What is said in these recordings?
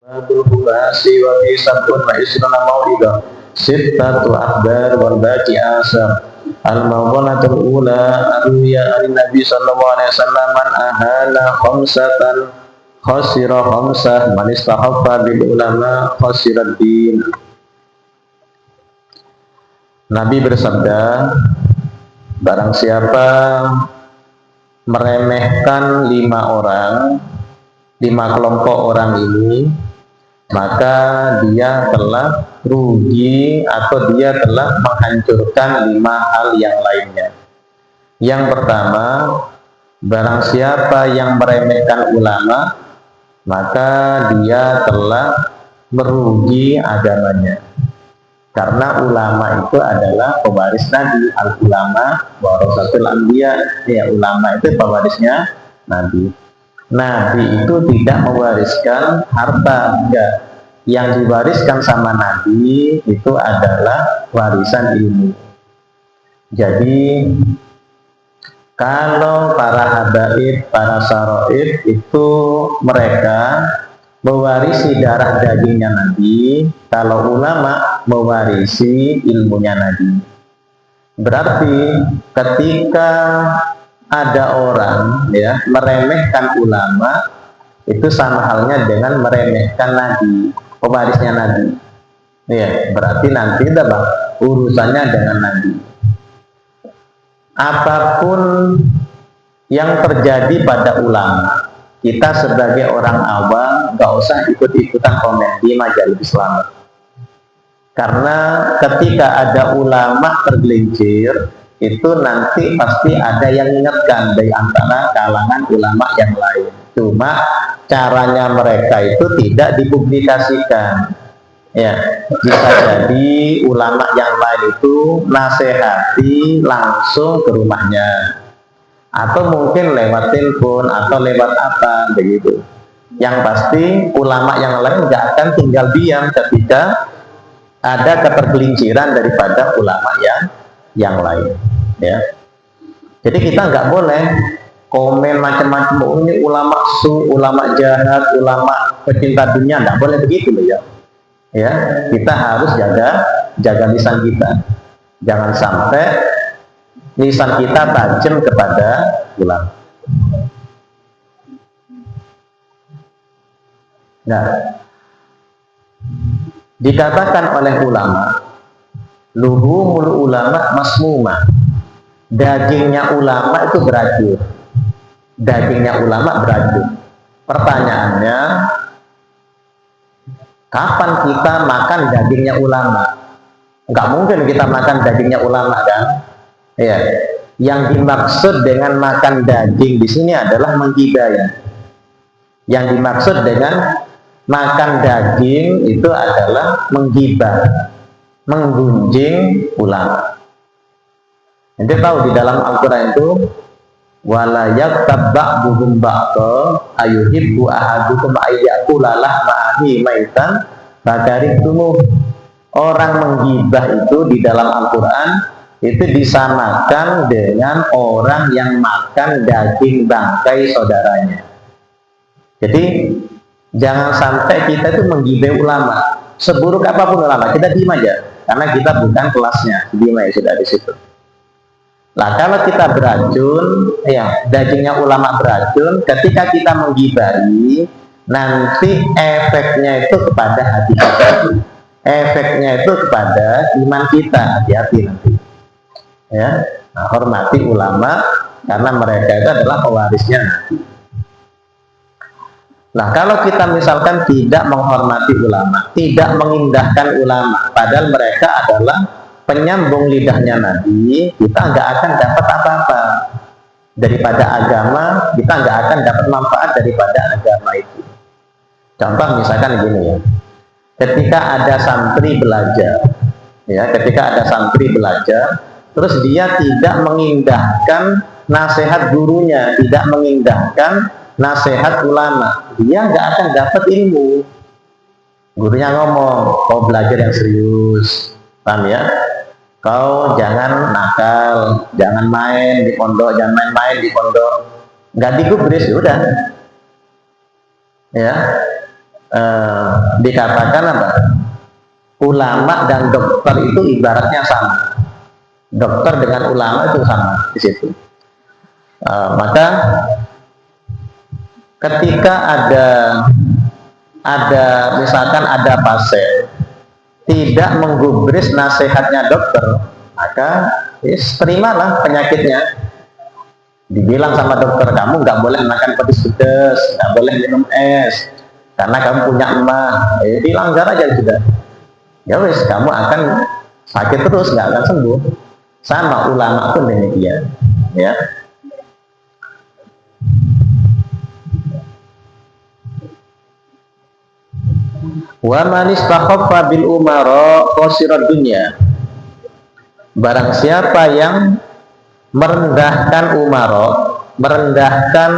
Babul Bubasi wa fi sabun wa isruna mau'idah sittatu akbar wal baqi asar al-mawdunatul ula arwiya an-nabi sallallahu alaihi wasallam man ahana khamsatan khasira khamsah man istahaffa bil ulama khasirad din. Nabi bersabda, barang siapa meremehkan 5 orang, 5 kelompok orang ini, maka dia telah rugi atau dia telah menghancurkan 5 hal yang lainnya. Yang pertama, barang siapa yang meremehkan ulama, maka dia telah merugi agamanya. Karena ulama itu adalah pewaris Nabi, al-ulama warasatul anbiya. Ya, ulama itu pewarisnya Nabi. Nabi itu tidak mewariskan harta, enggak. Yang diwariskan sama Nabi itu adalah warisan ilmu. Jadi kalau para habaib, para saroib itu mereka mewarisi darah dagingnya Nabi, kalau ulama mewarisi ilmunya Nabi. Berarti ketika ada orang ya meremehkan ulama, itu sama halnya dengan meremehkan Nabi, pewarisnya Nabi. Ya, berarti nanti urusannya dengan Nabi. Apapun yang terjadi pada ulama, kita sebagai orang awam gak usah ikut-ikutan komen di majelis Islam. Karena ketika ada ulama tergelincir, itu nanti pasti ada yang ingatkan dari antara kalangan ulama yang lain. Cuma caranya mereka itu tidak dipublikasikan. Ya, bisa jadi ulama yang lain itu nasihati langsung ke rumahnya, atau mungkin lewat telepon atau lewat apa begitu. Yang pasti ulama yang lain nggak akan tinggal diam ketika ada ketergelinciran daripada ulama yang lain. Ya, jadi kita nggak boleh komen macam-macam. Oh, ini ulama ulama jahat, ulama pecinta dunia, nggak boleh begitu loh ya. Ya, kita harus jaga lisan kita. Jangan sampai lisan kita tajam kepada ulama. Nah, dikatakan oleh ulama, luhumul ulama masmuma, dagingnya ulama itu beracun. Dagingnya ulama beracun. Pertanyaannya, kapan kita makan dagingnya ulama? Enggak mungkin kita makan dagingnya ulama kan? Ya. Yang dimaksud dengan makan daging di sini adalah menggibah. Yang dimaksud dengan makan daging itu adalah menggibah, menggunjing ulama. Ente tahu di dalam Al-Quran itu wala yaktab ba'duhum ba'da ayuhibbu ahadukum ayyakula lahma'ahi maitan fakarihtumu. Orang menggibah itu di dalam Al-Quran itu disamakan dengan orang yang makan daging bangkai saudaranya. Jadi jangan sampai kita itu menggibah ulama. Seburuk apapun ulama, kita diam aja, karena kita bukan kelasnya. Diam aja sudah di situ. Nah, kalau kita beracun, ya dagingnya ulama beracun, ketika kita menggibahi, nanti efeknya itu kepada hati kita, efeknya itu kepada iman kita. Hati-hati nanti. Ya, nah, hormati ulama karena mereka itu adalah pewarisnya Nabi. Nah, kalau kita misalkan tidak menghormati ulama, tidak mengindahkan ulama, padahal mereka adalah penyambung lidahnya Nabi, kita nggak akan dapat apa-apa daripada agama, kita nggak akan dapat manfaat daripada agama itu. Contoh misalkan gini ya, ketika ada santri belajar, ya, ketika ada santri belajar, terus dia tidak mengindahkan nasihat gurunya, tidak mengindahkan nasihat ulama, dia nggak akan dapat ilmu. Gurunya ngomong, kau belajar yang serius, paham ya? Kau jangan nakal, jangan main di pondok, jangan main-main di pondok, nggak digubris, udah. Ya, dikatakan apa? Ulama dan dokter itu ibaratnya sama. Dokter dengan ulama itu sama di situ. Maka ketika ada misalkan ada pasien tidak menggubris nasihatnya dokter, maka terimalah penyakitnya. Dibilang sama dokter, kamu nggak boleh makan pedes-pedes, nggak boleh minum es, karena kamu punya emah. Dilanggar aja sudah. Ya wis, kamu akan sakit terus, nggak akan sembuh. Sama ulama pun demikian, ya. Wa man istakhaffa bil umara qasirad dunya. Barang siapa yang merendahkan umara, merendahkan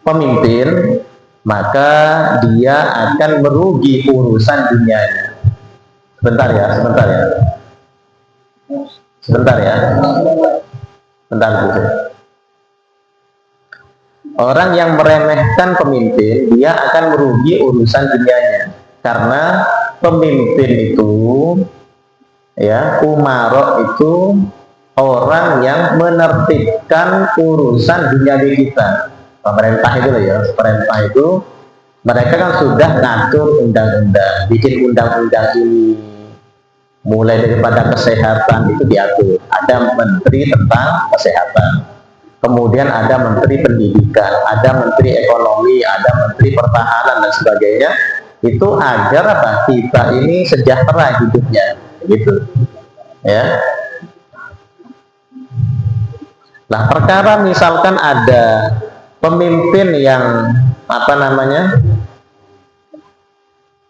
pemimpin, maka dia akan merugi urusan dunianya. Sebentar ya. Bentar Bu. Orang yang meremehkan pemimpin, dia akan merugi urusan dunianya. Karena pemimpin itu, ya, umara itu orang yang menertibkan urusan duniawi kita. Pemerintah itu loh ya, pemerintah itu mereka kan sudah ngatur undang-undang, bikin undang-undang ini, mulai daripada kesehatan itu diatur. Ada menteri tentang kesehatan, kemudian ada menteri pendidikan, ada menteri ekonomi, ada menteri pertahanan dan sebagainya. Itu agar apa? Kita ini sejahtera hidupnya, gitu, ya. Nah, perkara misalkan ada pemimpin yang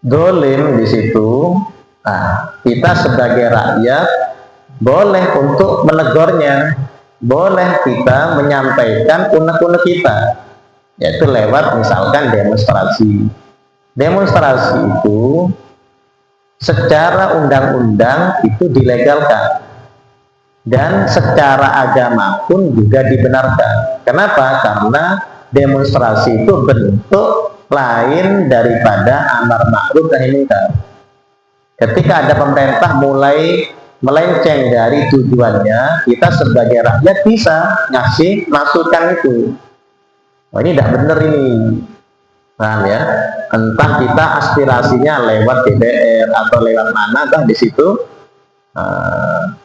dolim di situ, nah, kita sebagai rakyat boleh untuk menegurnya, boleh kita menyampaikan unek-unek kita, yaitu lewat misalkan demonstrasi. Demonstrasi itu secara undang-undang itu dilegalkan. Dan secara agama pun juga dibenarkan. Kenapa? Karena demonstrasi itu bentuk lain daripada amar ma'ruf nahi munkar. Ketika ada pemerintah mulai melenceng dari tujuannya, kita sebagai rakyat bisa ngasih masukan itu. Oh, ini tidak benar ini, paham ya? Entah kita aspirasinya lewat DPR atau lewat mana, di situ.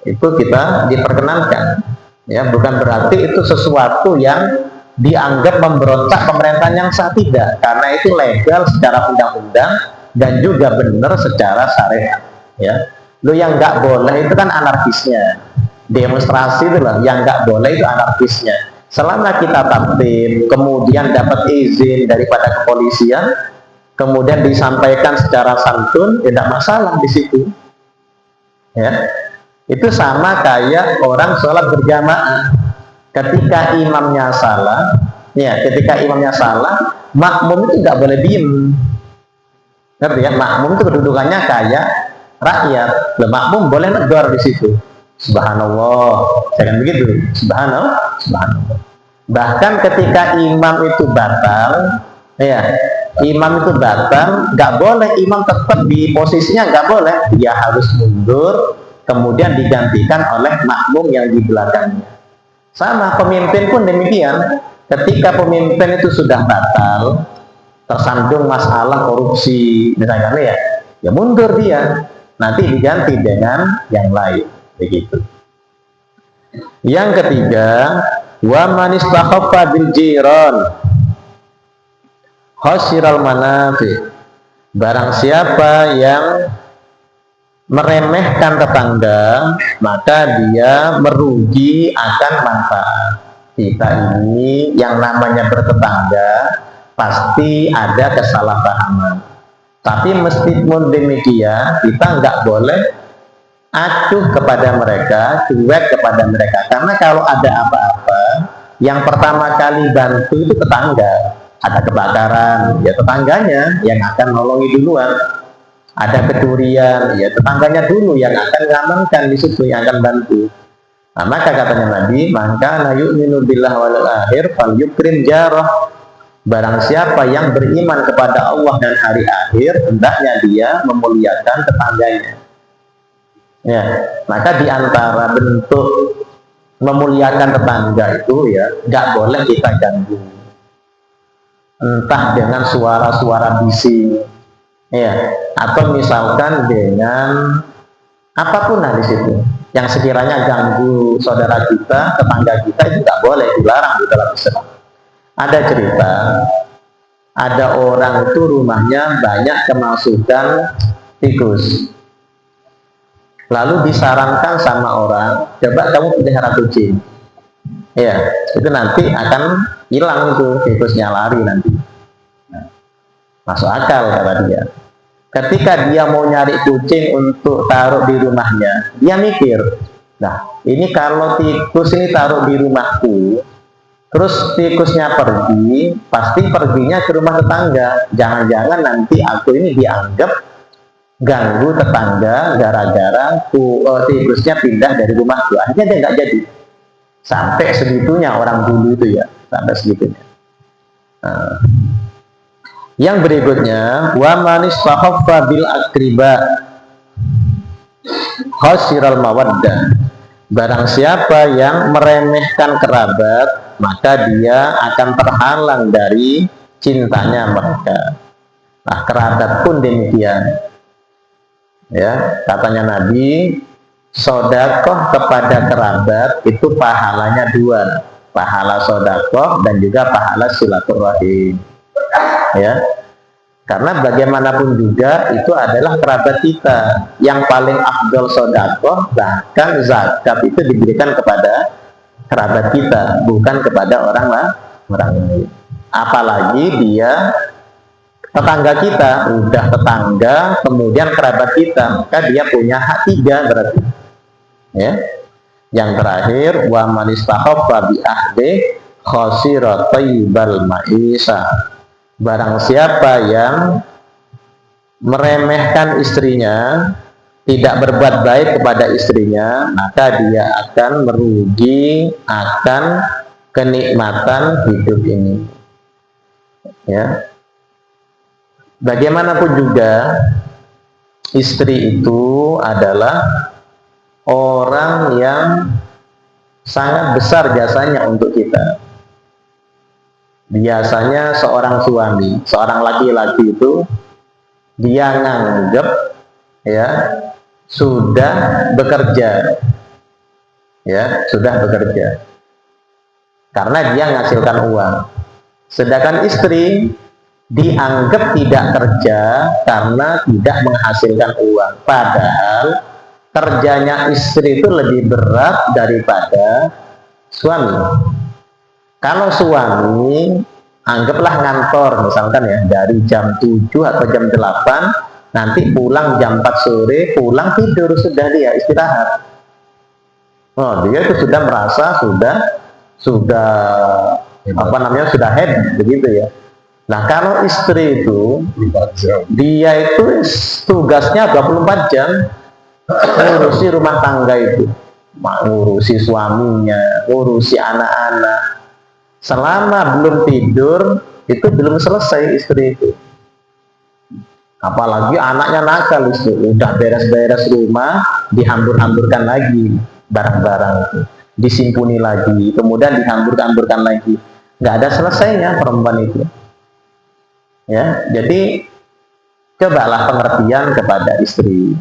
Itu kita diperkenankan, ya, bukan berarti itu sesuatu yang dianggap memberontak pemerintahan yang sah, tidak, karena itu legal secara undang-undang dan juga benar secara syariat, ya. Lo yang nggak boleh itu kan anarkisnya, demonstrasi itu loh, yang nggak boleh itu anarkisnya. Selama kita tertib, kemudian dapat izin daripada kepolisian, kemudian disampaikan secara santun, tidak masalah di situ. Ya, itu sama kayak orang sholat berjamaah. Ketika imamnya salah, makmum itu nggak boleh diem. Ngerti ya? Makmum itu kedudukannya kayak rakyat. Makmum boleh negor di situ. Subhanallah, jangan begitu. Subhanallah. Bahkan ketika imam itu batal, nggak boleh imam tetap di posisinya, nggak boleh, dia harus mundur, kemudian digantikan oleh makmum yang di belakangnya. Sama pemimpin pun demikian, ketika pemimpin itu sudah batal, tersandung masalah korupsi misalnya, ya mundur dia, nanti diganti dengan yang lain, begitu. Yang ketiga, wa man istakhaffa bil jiran khasiral manafi. Barang siapa yang meremehkan tetangga, maka dia merugi akan manfaat. Kita ini yang namanya bertetangga pasti ada kesalahpahaman. Tapi meskipun demikian, kita nggak boleh acuh kepada mereka, cuek kepada mereka. Karena kalau ada apa-apa, yang pertama kali bantu itu tetangga. Ada kebakaran, ya tetangganya yang akan nolongi duluan. Ada kecurian, ya tetangganya dulu yang akan ngamankan di situ, yang akan bantu. Nah, maka katanya Nabi, maka la yu'minu billah wal akhir fal yukrim jarah. Barang siapa yang beriman kepada Allah dan hari akhir, hendaknya dia memuliakan tetangganya. Ya, maka di antara bentuk memuliakan tetangga itu ya, nggak boleh kita ganggu. Entah dengan suara-suara bising, ya, atau misalkan dengan apapun di situ yang sekiranya ganggu saudara kita, tetangga kita, itu nggak boleh, dilarang di dalam Islam. Ada cerita, ada orang itu rumahnya banyak kemasukan tikus. Lalu disarankan sama orang, coba kamu pelihara kucing. Ya, itu nanti akan hilang tuh tikusnya, lari nanti. Nah, masuk akal kata dia. Ketika dia mau nyari kucing untuk taruh di rumahnya, dia mikir, nah ini kalau tikus ini taruh di rumahku, terus tikusnya pergi, pasti perginya ke rumah tetangga. Jangan-jangan nanti aku ini dianggap ganggu tetangga gara-gara tikusnya pindah dari rumahku. Akhirnya dia nggak jadi. Sampai segitunya orang dulu itu ya, sampai segitunya. Nah, yang berikutnya, wa manis fahaffa bil akriba khasiral mawaddah. Barang siapa yang meremehkan kerabat, maka dia akan terhalang dari cintanya mereka. Nah, kerabat pun demikian. Ya, katanya Nabi, sedekah kepada kerabat itu pahalanya dua, pahala sedekah dan juga pahala silaturahim. Ya, karena bagaimanapun juga itu adalah kerabat kita. Yang paling afdol sedekah, bahkan zakat itu diberikan kepada kerabat kita, bukan kepada orang lain. Apalagi dia tetangga kita, udah tetangga, kemudian kerabat kita, maka dia punya hak tiga berarti. Ya. Yang terakhir, wa man istahaffa bi ahdi khasira thayyibal ma'isa. Barang siapa yang meremehkan istrinya, tidak berbuat baik kepada istrinya, maka dia akan merugi akan kenikmatan hidup ini. Ya. Bagaimanapun juga, istri itu adalah orang yang sangat besar jasanya untuk kita. Biasanya seorang suami, seorang laki-laki itu dia nganggep ya sudah bekerja, ya sudah bekerja, karena dia menghasilkan uang. Sedangkan istri dianggap tidak kerja karena tidak menghasilkan uang. Padahal kerjanya istri itu lebih berat daripada suami. Kalau suami, anggaplah ngantor misalkan ya, dari jam 7 atau jam 8, nanti pulang jam 4 sore, pulang tidur, sudah dia istirahat. Oh, dia itu sudah merasa sudah sudah happy begitu ya. Nah, kalau istri itu dia itu tugasnya 24 jam ngurusi rumah tangga itu, ngurusi suaminya, ngurusi anak-anak. Selama belum tidur itu belum selesai istri itu. Apalagi anaknya nakal itu, udah beres-beres rumah, dihambur-hamburkan lagi barang-barang itu, disimpuni lagi, kemudian dihambur-hamburkan lagi. Nggak ada selesainya perempuan itu. Ya, jadi cobalah pengertian kepada istri.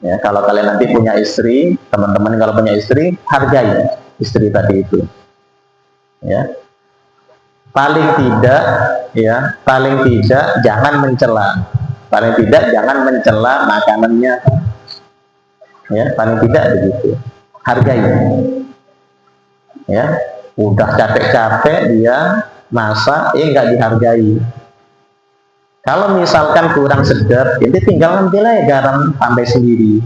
Ya, kalau kalian nanti punya istri, teman-teman kalau punya istri, hargai istri tadi itu. Ya. Paling tidak jangan mencela. Paling tidak jangan mencela makanannya. Ya, paling tidak begitu. Hargai. Ya, udah capek-capek dia masak, nggak dihargai. Kalau misalkan kurang sedap, jadi tinggal ngambil aja garam sampai sendiri.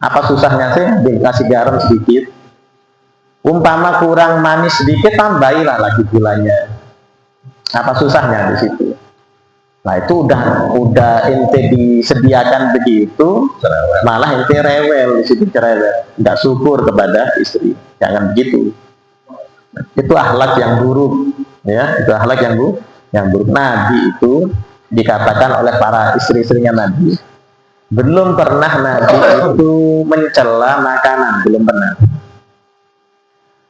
Apa susahnya sih dikasih garam sedikit? Umpama kurang manis sedikit, tambahilah lagi gulanya. Apa susahnya di situ? Nah, itu udah ente disediakan begitu, malah ente rewel di situ, cerewet, nggak syukur kepada istri. Jangan begitu. Itu akhlak yang buruk, ya. Itu akhlak yang yang buruk. Nabi itu dikatakan oleh para istri-istrinya Nabi, belum pernah Nabi itu mencela makanan, belum pernah.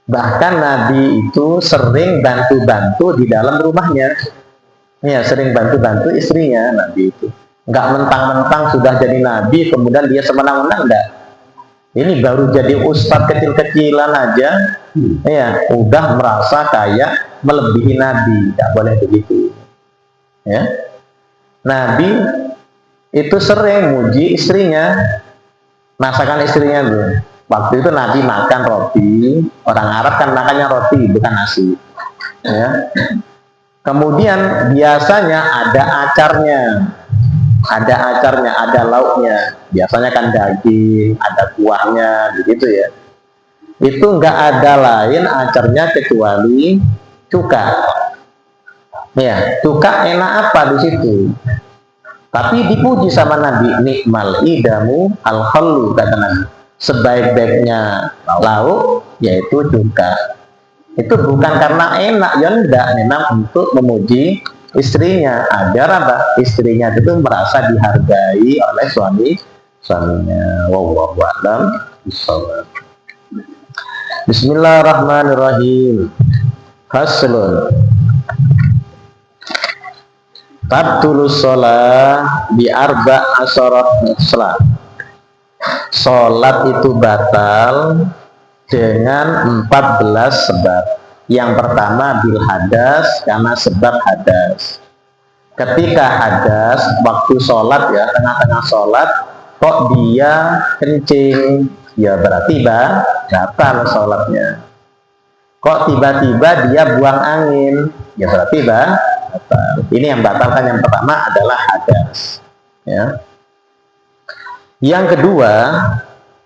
Bahkan Nabi itu sering bantu-bantu di dalam rumahnya. Ya, sering bantu-bantu istrinya Nabi itu. Nggak mentang-mentang sudah jadi Nabi kemudian dia semena-mena, enggak. Ini baru jadi ustadz kecil-kecilan aja, ya udah merasa kayak melebihi Nabi. Nggak boleh begitu. Ya, Nabi itu sering muji istrinya, masakan istrinya tuh. Waktu itu Nabi makan roti, orang Arab kan makannya roti bukan nasi. Ya. Kemudian biasanya ada acarnya, ada lauknya. Biasanya kan daging, ada kuahnya, begitu ya. Itu nggak ada lain acarnya kecuali cuka. Ya, cuka enak apa di situ? Tapi dipuji sama Nabi, nikmal idamu al-khallu, kata Nabi. Sebaik-baiknya lauk yaitu cuka. Itu bukan karena enak, ya enggak, memang untuk memuji istrinya agar apa? Istrinya itu merasa dihargai oleh suaminya. Wallahu a'lam bishawab. Bismillahirrahmanirrahim. Faslun. Tabtulus sholat bi arba' asyarah sholat. Sholat itu batal dengan 14 sebab. Yang pertama bil hadas, karena sebab hadas. Ketika hadas, waktu sholat ya, tengah-tengah sholat, kok dia kencing, ya berarti batal sholatnya. Kok tiba-tiba dia buang angin, ya berarti batal. Ini yang batalkan yang pertama adalah hadas. Ya. Yang kedua,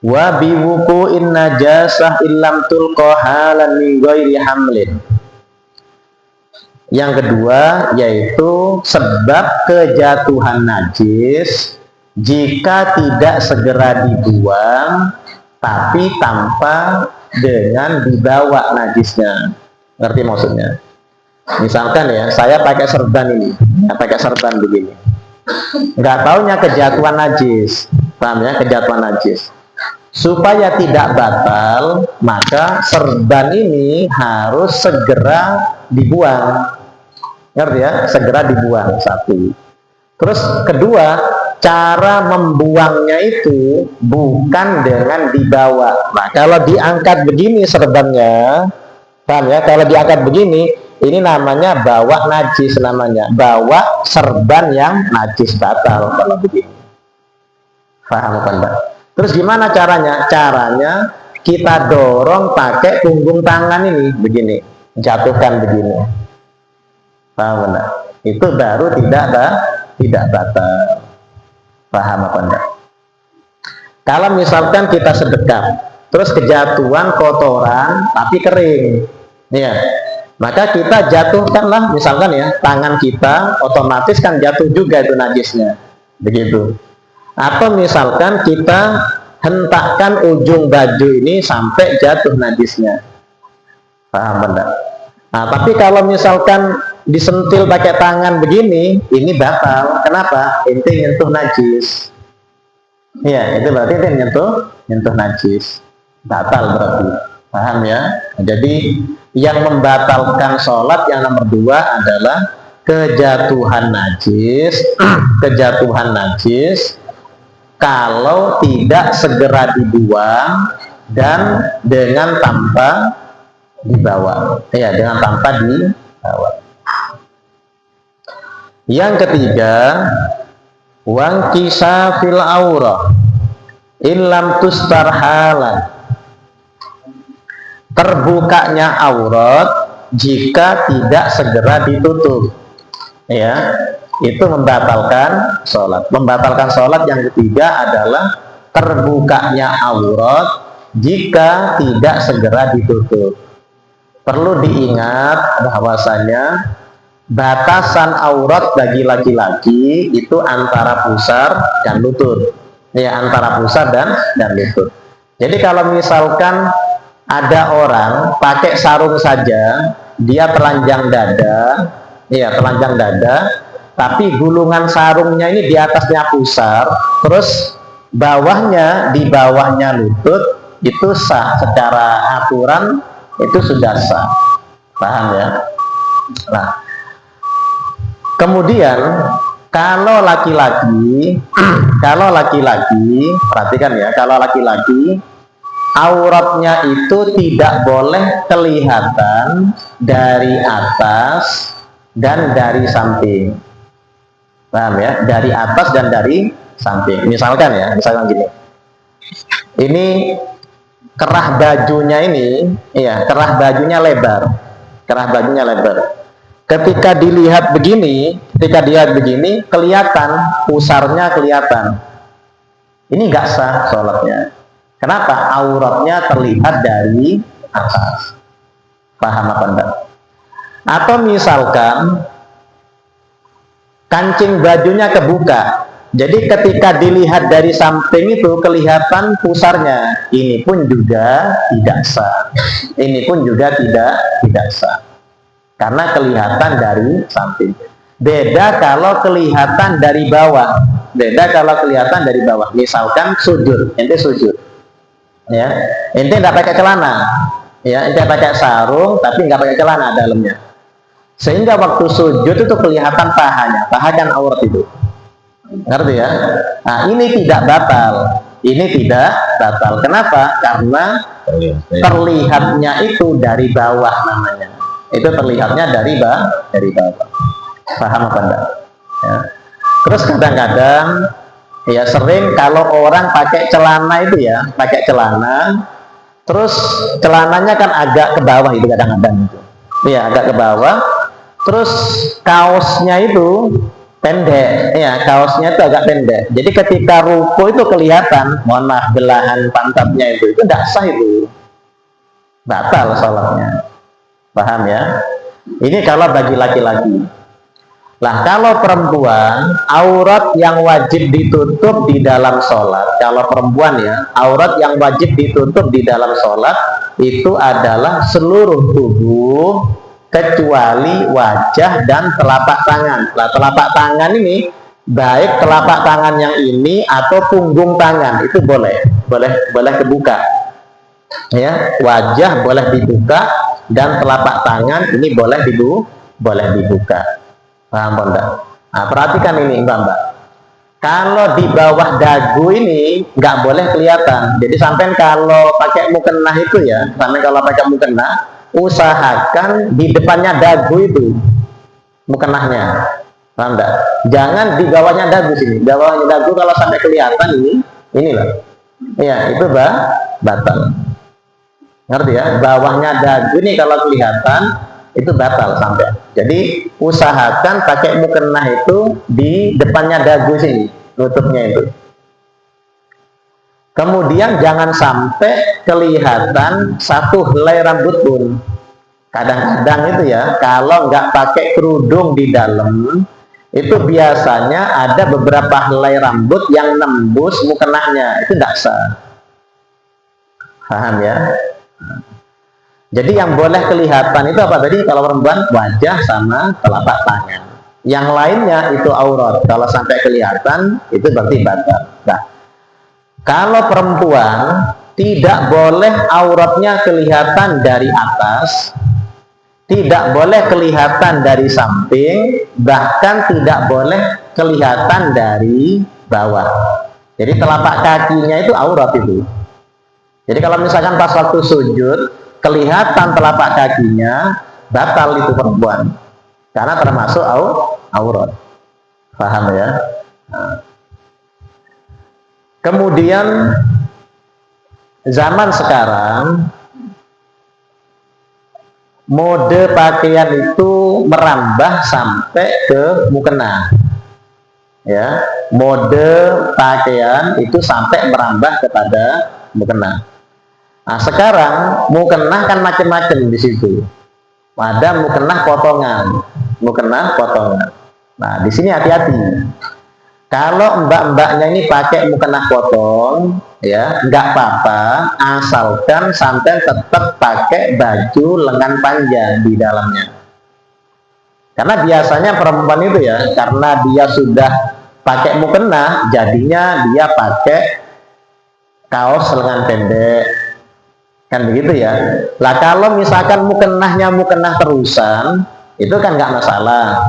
wa biwuqu'in najasah illam tulqa halan min ghairi hamlin. Yang kedua yaitu sebab kejatuhan najis jika tidak segera dibuang tapi tanpa dengan dibawa najisnya. Ngerti maksudnya? Misalkan ya, saya pakai serban ini, pakai serban begini. Nggak taunya kejatuhan najis, paham ya, kejatuhan najis. Supaya tidak batal, maka serban ini harus segera dibuang. Ngerti ya? Segera dibuang, satu. Terus kedua, cara membuangnya itu bukan dengan dibawa. Nah, kalau diangkat begini serbannya, paham ya? Kalau diangkat begini, ini namanya bawa najis, namanya bawa serban yang najis, batal kalau begini. Paham kan, Pak? Terus gimana caranya? Caranya kita dorong pakai punggung tangan ini begini, jatuhkan begini. Paham enggak? Itu baru tidak batal. Paham apa enggak? Kalau misalkan kita sedekap, terus kejatuhan kotoran tapi kering, ya, maka kita jatuhkanlah, misalkan ya, tangan kita otomatis kan jatuh juga itu najisnya, begitu. Atau misalkan kita hentakkan ujung baju ini sampai jatuh najisnya. Paham enggak? Nah, tapi kalau misalkan disentil pakai tangan begini, ini batal. Kenapa? Inti nyentuh najis. Ya, itu berarti inti nyentuh najis. Batal berarti. Paham ya? Jadi yang membatalkan sholat yang nomor 2 adalah kejatuhan najis. Kejatuhan najis kalau tidak segera dibuang dan dengan tanpa dibawa. Ya, dengan tanpa dibawa. Yang ketiga, wangkisa fil aurah illam tustar halan. Terbukanya aurat jika tidak segera ditutup. Ya, itu membatalkan sholat. Membatalkan sholat yang ketiga adalah terbukanya aurat jika tidak segera ditutup. Perlu diingat bahwasanya batasan aurat bagi laki-laki itu antara pusar dan lutut. Ya, antara pusar dan lutut. Jadi kalau misalkan ada orang pakai sarung saja, dia telanjang dada, iya telanjang dada, tapi gulungan sarungnya ini di atasnya pusar, terus bawahnya di bawahnya lutut, itu sah secara aturan, itu sudah sah. Paham ya? Nah, kemudian kalau laki-laki perhatikan ya, kalau laki-laki auratnya itu tidak boleh kelihatan dari atas dan dari samping. Paham ya? Dari atas dan dari samping. Misalkan gini. Ini kerah bajunya ini, ya, kerah bajunya lebar. Ketika dilihat begini, kelihatan pusarnya kelihatan. Ini nggak sah sholatnya. Kenapa? Auratnya terlihat dari atas. Paham apa enggak? Atau misalkan kancing bajunya kebuka, jadi ketika dilihat dari samping itu kelihatan pusarnya. Ini pun juga tidak sah. Tidak sah. Karena kelihatan dari samping. Beda kalau kelihatan dari bawah. Misalkan sujud, ente sujud. Ya, ente nggak pakai celana, ya, ente pakai sarung tapi nggak pakai celana dalamnya, sehingga waktu sujud itu kelihatan pahanya, paha kan aurat itu, ngerti ya? Nah, ini tidak batal, kenapa? Karena terlihatnya itu dari bawah namanya, dari bawah, paham apa enggak? Ya. Terus kadang-kadang ya sering kalau orang pakai celana itu ya, terus celananya kan agak ke bawah itu kadang-kadang itu. Iya, agak ke bawah. Terus kaosnya itu pendek, ya, kaosnya itu agak pendek. Jadi ketika ruku itu kelihatan, mohon maaf, belahan pantatnya itu tidak sah itu. Batal sholatnya. Paham ya? Ini kalau bagi laki-laki. Lah kalau perempuan, aurat yang wajib ditutup di dalam sholat, kalau perempuan ya, aurat yang wajib ditutup di dalam sholat itu adalah seluruh tubuh kecuali wajah dan telapak tangan. Lah telapak tangan ini, baik telapak tangan yang ini atau punggung tangan itu boleh kebuka. Ya, wajah boleh dibuka dan telapak tangan ini boleh dibuka. Paham enggak? Nah, perhatikan ini Mbak. Kalau di bawah dagu ini nggak boleh kelihatan. Jadi sampai kalau pakai mukena itu ya, usahakan di depannya dagu itu mukenahnya. Paham enggak? Jangan di bawahnya dagu sini. Bawahnya dagu kalau sampai kelihatan inilah. Ya, itu batal. Ngerti ya? Bawahnya dagu ini kalau kelihatan itu batal sampai. Jadi usahakan pakai mukena itu di depannya dagu sini, nutupnya itu. Kemudian jangan sampai kelihatan satu helai rambut pun. Kadang-kadang itu ya, kalau nggak pakai kerudung di dalam, itu biasanya ada beberapa helai rambut yang nembus mukenanya, itu tidak sah. Paham ya? Jadi yang boleh kelihatan itu apa tadi? Kalau perempuan wajah sama telapak tangan. Yang lainnya itu aurat. Kalau sampai kelihatan itu berarti batal. Nah, kalau perempuan tidak boleh auratnya kelihatan dari atas, tidak boleh kelihatan dari samping, bahkan tidak boleh kelihatan dari bawah. Jadi telapak kakinya itu aurat itu. Jadi kalau misalkan pas waktu sujud kelihatan telapak kakinya, batal itu perempuan, karena termasuk aurat. Paham ya? Nah. Kemudian zaman sekarang mode pakaian itu merambah sampai ke mukena. Ya, mode pakaian itu sampai merambah kepada mukena. Nah, sekarang mukena kan macam-macam di situ. Ada mukena potongan. Nah, di sini hati-hati. Kalau mbak-mbaknya ini pakai mukena potong, ya nggak apa-apa, asalkan sampai tetap pakai baju lengan panjang di dalamnya. Karena biasanya perempuan itu ya, karena dia sudah pakai mukena, jadinya dia pakai kaos lengan pendek, kan begitu ya. Lah kalau misalkan mukenahnya mukenah terusan, itu kan nggak masalah.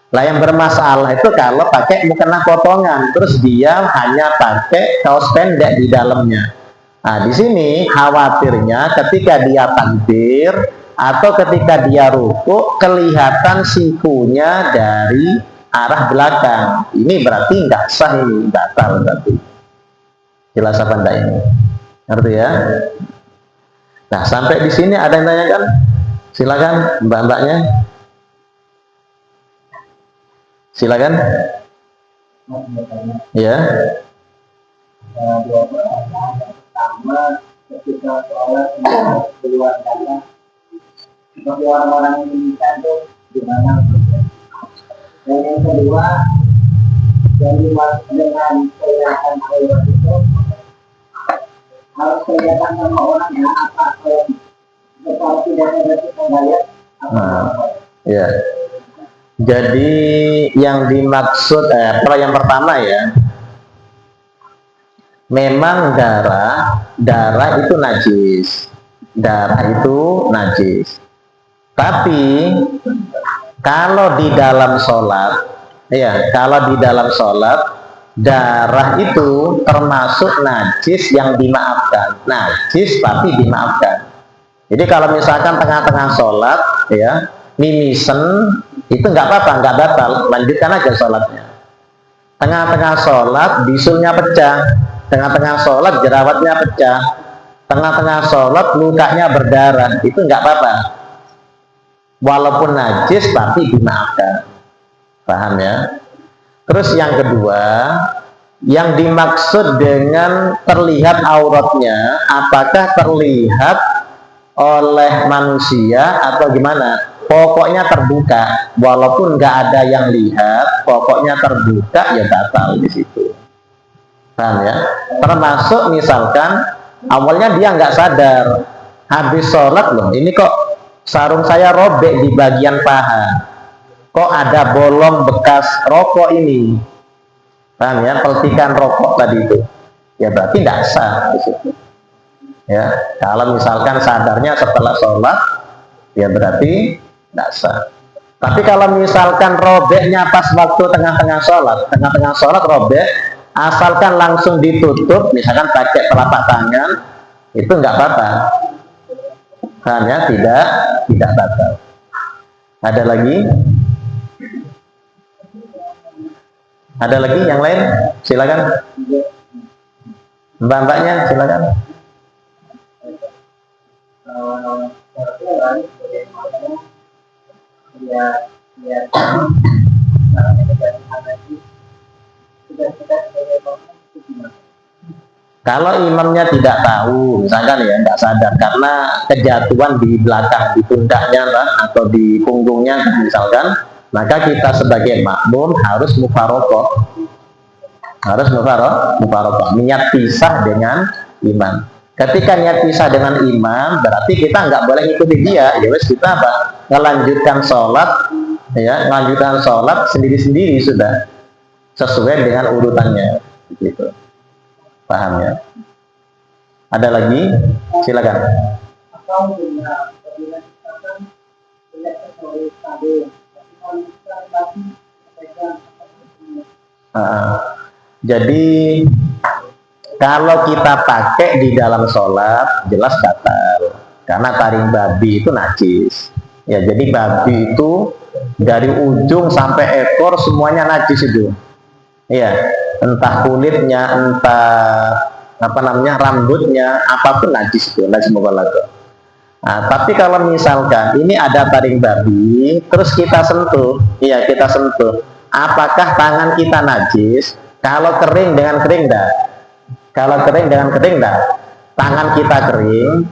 Lah yang bermasalah itu kalau pakai mukena potongan, terus dia hanya pakai kaos pendek di dalamnya. Nah, di sini khawatirnya ketika dia takbir atau ketika dia rukuk kelihatan sikunya dari arah belakang. Ini berarti nggak sah, ini batal berarti. Jelas apa enggak ini? Ngerti ya? Nah, sampai di sini ada yang tanyakan? Silakan mbak-mbaknya. Silakan. Ya. Pertama, ketika sholat keluar dana, bagi orang-orang Indonesia itu gimana? Dan yang kedua, yang dimaksud dengan kelihatan aurat itu harus kelihatan sama orang ya, apa kalau tidak ada kita lihat ya. Jadi yang dimaksud yang pertama ya, memang darah itu najis, tapi kalau di dalam sholat darah itu termasuk najis yang dimaafkan, najis tapi dimaafkan. Jadi kalau misalkan tengah-tengah sholat ya mimisen, itu nggak apa-apa, nggak batal, lanjutkan aja sholatnya. Tengah-tengah sholat bisulnya pecah, tengah-tengah sholat jerawatnya pecah, tengah-tengah sholat lukanya berdarah, itu nggak apa-apa, walaupun najis tapi dimaafkan. Paham ya? Terus yang kedua, yang dimaksud dengan terlihat auratnya, apakah terlihat oleh manusia atau gimana? Pokoknya terbuka, walaupun nggak ada yang lihat, pokoknya terbuka, ya batal di situ. Paham ya? Termasuk misalkan awalnya dia nggak sadar, habis sholat loh, ini kok sarung saya robek di bagian paha, kok ada bolong bekas rokok ini. Paham ya? Peltikan rokok tadi itu, ya berarti nggak sah di situ. Ya, kalau misalkan sadarnya setelah sholat, ya berarti nggak sah. Tapi kalau misalkan robeknya pas waktu tengah-tengah sholat robek, asalkan langsung ditutup, misalkan pakai telapak tangan, itu nggak apa-apa. Hanya tidak batal. Ada lagi? Ada lagi yang lain? Silakan. Mbak-mbaknya silakan. Kalau imamnya tidak tahu, misalkan ya nggak sadar karena kejatuhan di belakang, di pundaknya atau di punggungnya misalkan, maka kita sebagai makmum harus mufarokoh, niat pisah dengan imam. Ketika niat pisah dengan imam, berarti kita nggak boleh ikuti dia. Ya wes, kita apa? Melanjutkan sholat sendiri-sendiri sudah, sesuai dengan urutannya, gitu. Paham ya? Ada lagi? Silakan. Jadi kalau kita pakai di dalam sholat jelas batal, karena taring babi itu najis. Ya, jadi babi itu dari ujung sampai ekor semuanya najis itu. Iya, entah kulitnya, entah rambutnya, apapun najis itu, najis mughalladhah. Nah, tapi kalau misalkan ini ada taring babi, terus kita sentuh, apakah tangan kita najis? Kalau kering dengan kering dah. Tangan kita kering,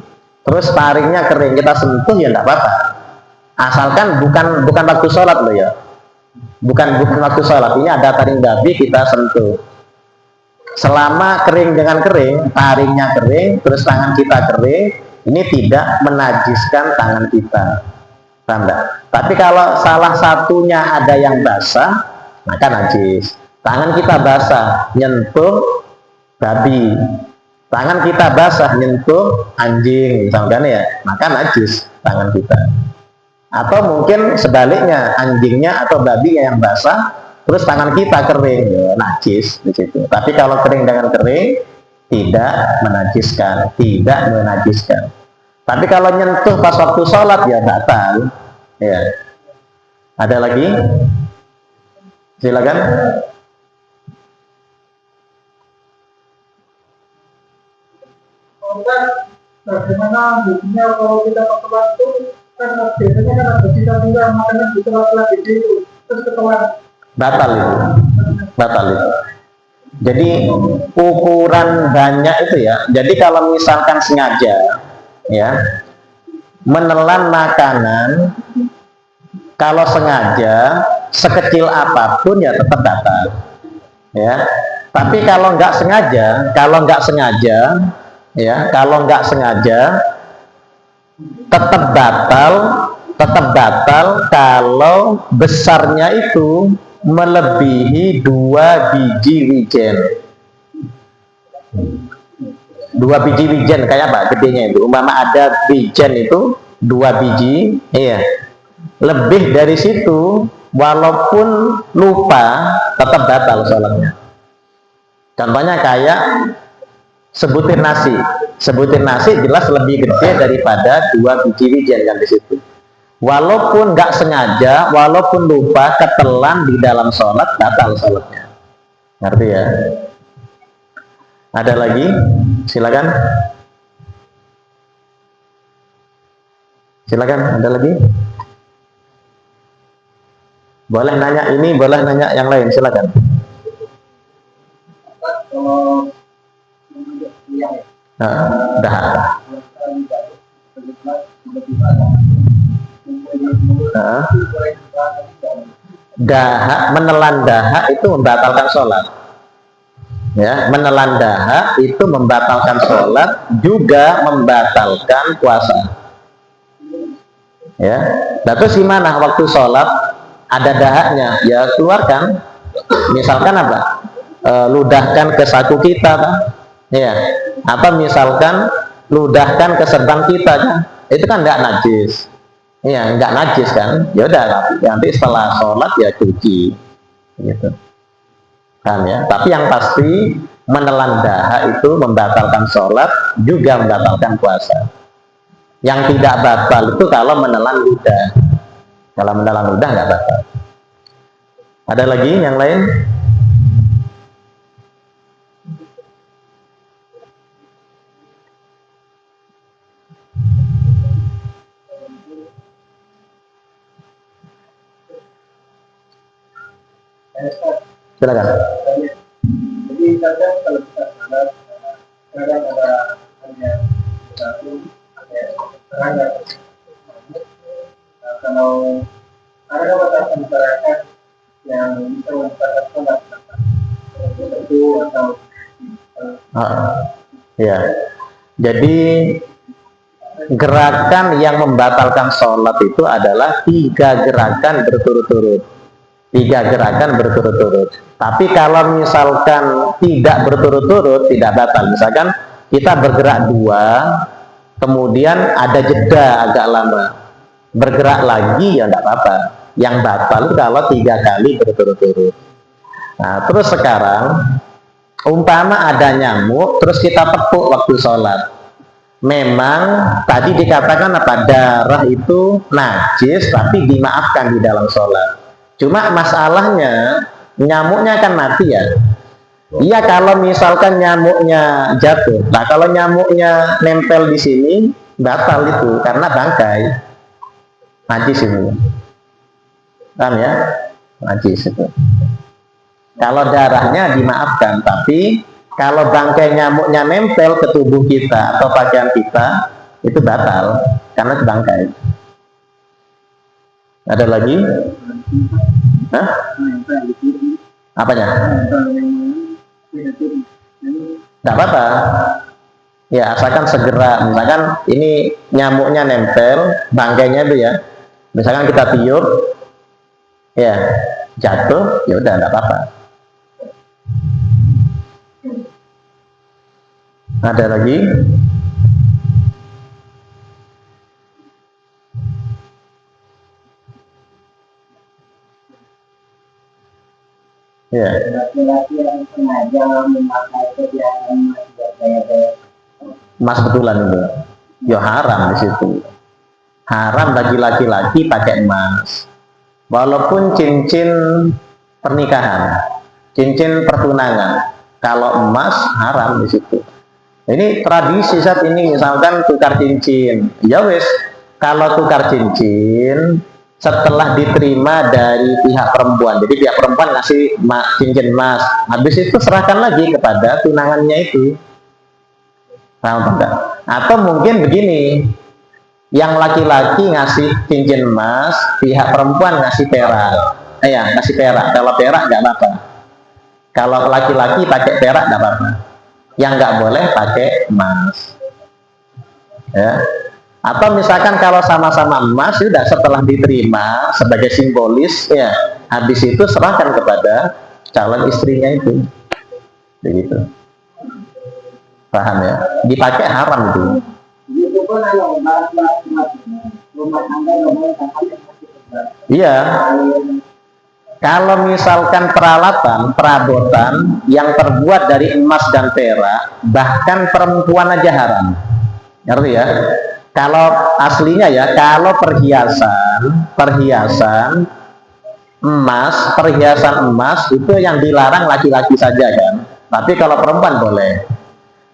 terus taringnya kering, kita sentuh ya enggak apa-apa. Asalkan bukan waktu sholat loh ya. Bukan waktu sholat, ini ada taring babi kita sentuh. Selama kering dengan kering, taringnya kering, terus tangan kita kering, ini tidak menajiskan tangan kita. Tanda. Tapi kalau salah satunya ada yang basah, maka najis. Tangan kita basah, nyentuh babi. Tangan kita basah, nyentuh anjing, misalkan ya, maka najis tangan kita. Atau mungkin sebaliknya, anjingnya atau babinya yang basah, terus tangan kita kering, ya, najis di situ. Tapi kalau kering dengan kering, tidak menajiskan, tidak menajiskan. Tapi kalau nyentuh pas waktu sholat ya batal. Ya. Ada lagi? Silakan. Bagaimana hukumnya kalau kita ketelan itu kan biasanya kan ada kita tinggal makanan di tempat lagi itu terus ketelan Batal itu. Batal itu. Jadi ukuran banyak itu ya. Jadi kalau misalkan sengaja ya menelan makanan, kalau sengaja sekecil apapun ya tetap batal ya. Tapi kalau nggak sengaja ya, kalau nggak sengaja tetap batal kalau besarnya itu melebihi 2 biji wijen. 2 biji wijen kayak apa gedenya itu? Umpama ada wijen itu 2 biji, iya. Lebih dari situ, walaupun lupa, tetap batal sholatnya. Contohnya kayak sebutir nasi jelas lebih gede daripada 2 biji wijen yang di situ. Walaupun nggak sengaja, walaupun lupa, ketelan di dalam sholat, batal sholatnya. Ngerti ya? Ada lagi? Silakan. Silakan, ada lagi? Boleh nanya ini, boleh nanya yang lain, silakan. kalau Dahak. Dahak, menelan dahak itu membatalkan sholat. Ya, menelan dahak itu membatalkan sholat, juga membatalkan puasa. Ya, terus gimana waktu sholat ada dahaknya? Ya keluarkan. Misalkan apa? Ludahkan ke saku kita, kan? Ya. Atau misalkan ludahkan ke serban kita, kan? Itu kan nggak najis. Iya, nggak najis kan? Ya udah, nanti setelah sholat ya cuci, gitu. Kan ya? Tapi yang pasti menelan dahak itu membatalkan sholat, juga membatalkan puasa. Yang tidak batal itu kalau menelan ludah. Kalau menelan ludah nggak batal. Ada lagi yang lain? Silakan. jadi kadang kalau kita salat kadang ada hanya satu ada serangga kalau ada batasan masyarakat yang bisa membatalkan sholat itu atau Ya. Jadi gerakan yang membatalkan sholat itu adalah 3 gerakan berturut-turut. 3 gerakan berturut-turut. Tapi kalau misalkan tidak berturut-turut, tidak batal. Misalkan kita bergerak 2, kemudian ada jeda agak lama, bergerak lagi ya tidak apa-apa. Yang batal kalau 3 kali berturut-turut. Nah, terus sekarang umpama ada nyamuk, terus kita tepuk waktu sholat. Memang tadi dikatakan apa? Darah itu najis, tapi dimaafkan di dalam sholat. Cuma masalahnya nyamuknya kan mati ya. Iya, kalau misalkan nyamuknya jatuh. Nah, kalau nyamuknya nempel di sini, batal itu karena bangkai. Najis itu. Kan ya? Najis itu. Kalau darahnya dimaafkan, tapi kalau bangkai nyamuknya nempel ke tubuh kita atau pakaian kita, itu batal karena itu bangkai. Ada lagi? Hah? Apanya? Tidak apa-apa. Ya, asalkan segera. Misalkan ini nyamuknya nempel, bangkainya itu ya, Misalkan kita tiup, ya jatuh, ya udah nggak apa-apa. Ada lagi? Ya. Laki-laki yang sengaja memakai kegiatan gaya-gaya Mas betulan itu, ya haram di situ. Haram bagi laki-laki pakai emas, walaupun cincin pernikahan, cincin pertunangan. Kalau emas haram di situ. Ini tradisi saat ini, misalkan tukar cincin, ya wes. Kalau tukar cincin setelah diterima dari pihak perempuan, jadi pihak perempuan ngasih cincin emas, habis itu serahkan lagi kepada tunangannya itu. Paham enggak? Atau mungkin begini, yang laki-laki ngasih cincin emas, pihak perempuan ngasih perak. Ya, ngasih perak. Kalau perak nggak apa-apa. Kalau laki-laki pakai perak nggak apa-apa. Yang nggak boleh pakai emas. Ya. Atau misalkan kalau sama-sama emas, sudah setelah diterima sebagai simbolis, ya habis itu serahkan kepada calon istrinya itu. Begitu. Paham ya? Dipakai haram itu. Iya. Kalau misalkan peralatan, perabotan yang terbuat dari emas dan perak, bahkan perempuan aja haram. Ngerti ya? Kalau aslinya ya, kalau perhiasan emas itu yang dilarang laki-laki saja kan. Tapi kalau perempuan boleh.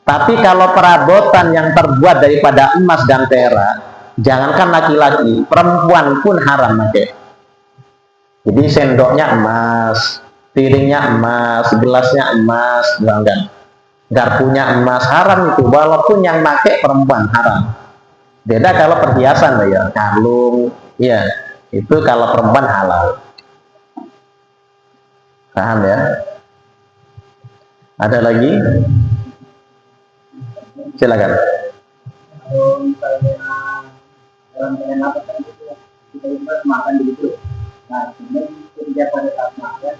Tapi kalau perabotan yang terbuat daripada emas dan perak, jangankan laki-laki, perempuan pun haram pakai. Jadi sendoknya emas, piringnya emas, gelasnya emas, misalkan garpunya emas, haram itu. Walaupun yang pakai perempuan haram. Beda kalau perhiasan ya, kalung, ya itu kalau perempuan halal. Paham ya? Ada lagi? Silakan. Kalau misalnya dalam apa kan kita makan begitu. Nah, kemudian ketika pada saat makan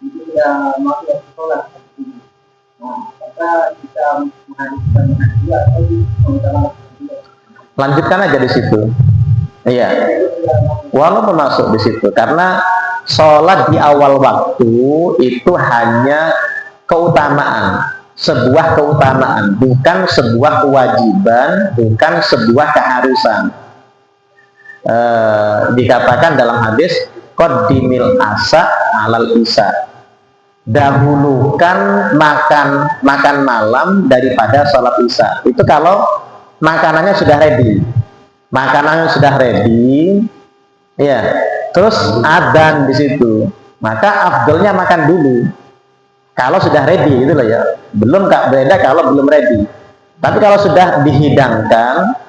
itu sudah masuk sekolah. Nah, maka kita menghabiskan dia atau mengutamakan. Lanjutkan aja di situ. Iya. Walaupun masuk di situ, karena sholat di awal waktu itu hanya keutamaan, sebuah keutamaan, bukan sebuah kewajiban, bukan sebuah keharusan. Dikatakan dalam hadis, qaddimil asa alal isa. Dahulukan makan malam daripada sholat isya. Itu kalau makanannya sudah ready, ya. Terus adzan di situ, maka afdolnya makan dulu. Kalau sudah ready, itu loh ya. Belum beda kalau belum ready. Tapi kalau sudah dihidangkan,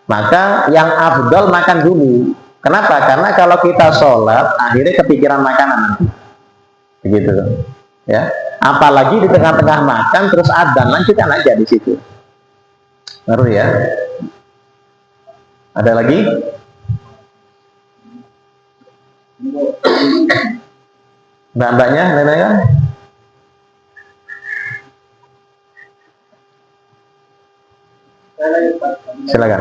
maka yang afdol makan dulu. Kenapa? Karena kalau kita sholat, akhirnya kepikiran makanan, begitu, ya. Apalagi di tengah-tengah makan terus adzan, lanjutkan aja di situ. Baru ya. Ada lagi? Mbak-mbaknya, neneknya? Silakan.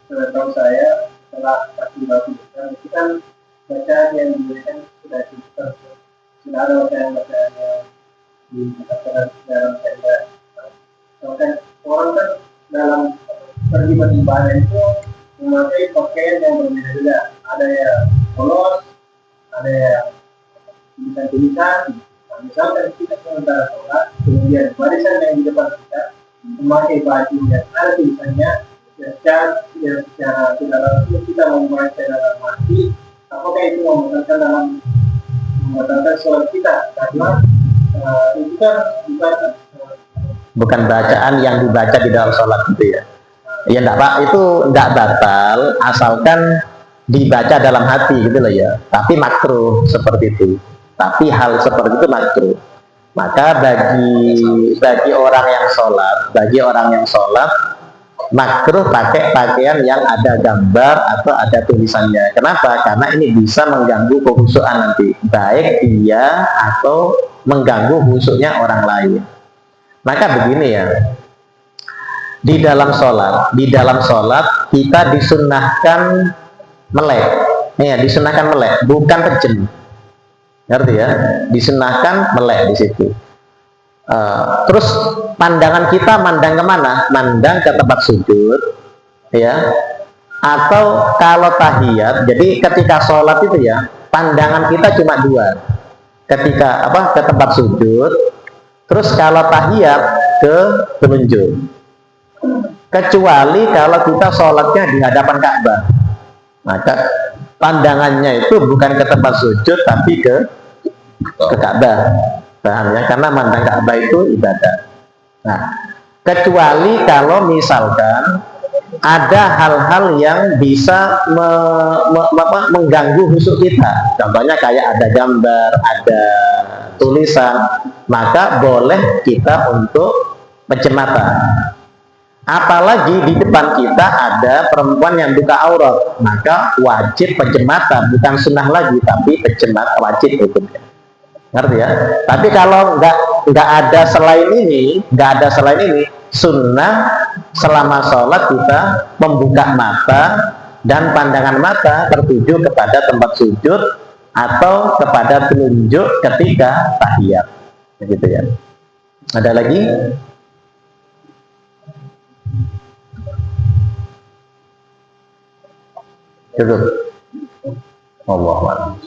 Setahu saya setelah vaksinasi itu kan bacaan yang diberikan sudah ada bacaan yang dikatakan dalam syariat. Bahkan orang kan dalam pergi beribadah itu memakai pakaian yang berbeda-beda. Ada yang polos, ada yang tulisan-tulisan. Misalkan kita sementara sholat, kemudian barisan yang di depan kita memakai baju yang ada tulisannya, secara tidak langsung kita membaca dalam hati, apakah itu membatalkan sholat kita? Karena itu kan bukan bacaan yang dibaca di dalam sholat itu ya. Ya enggak Pak, itu enggak batal asalkan dibaca dalam hati gitu loh ya. Tapi makruh seperti itu. Tapi hal seperti itu makruh. Maka bagi orang yang sholat, makruh pakai pakaian yang ada gambar atau ada tulisannya. Kenapa? Karena ini bisa mengganggu kekhusyuan nanti, baik dia atau mengganggu khusyuknya orang lain. Maka begini ya, di dalam sholat kita disunnahkan melek, ya, disunnahkan melek, bukan pejem. Ngerti ya? Disunnahkan melek di situ. Terus pandangan kita mandang kemana? Mandang ke tempat sujud, ya. Atau kalau tahiyat, jadi ketika sholat itu ya, pandangan kita cuma dua. Ketika ke tempat sujud, terus kalau tahiyat ke penunjuk. Kecuali kalau kita sholatnya di hadapan Ka'bah, maka pandangannya itu bukan ke tempat sujud tapi ke Ka'bah. Paham ya? Karena mandang Ka'bah itu ibadah. Nah, kecuali kalau misalkan ada hal-hal yang bisa mengganggu khusyuk kita. Contohnya kayak ada gambar, ada tulisan, maka boleh kita untuk pejem mata. Apalagi di depan kita ada perempuan yang buka aurat, maka wajib pejem mata, bukan sunnah lagi, tapi pejem mata wajib hukumnya. Ngerti ya? Tapi kalau nggak ada selain ini, sunnah selama sholat kita membuka mata dan pandangan mata tertuju kepada tempat sujud atau kepada telunjuk ketika tahiyat, begitu ya. Ada lagi? Cukup. Wallahu a'lam.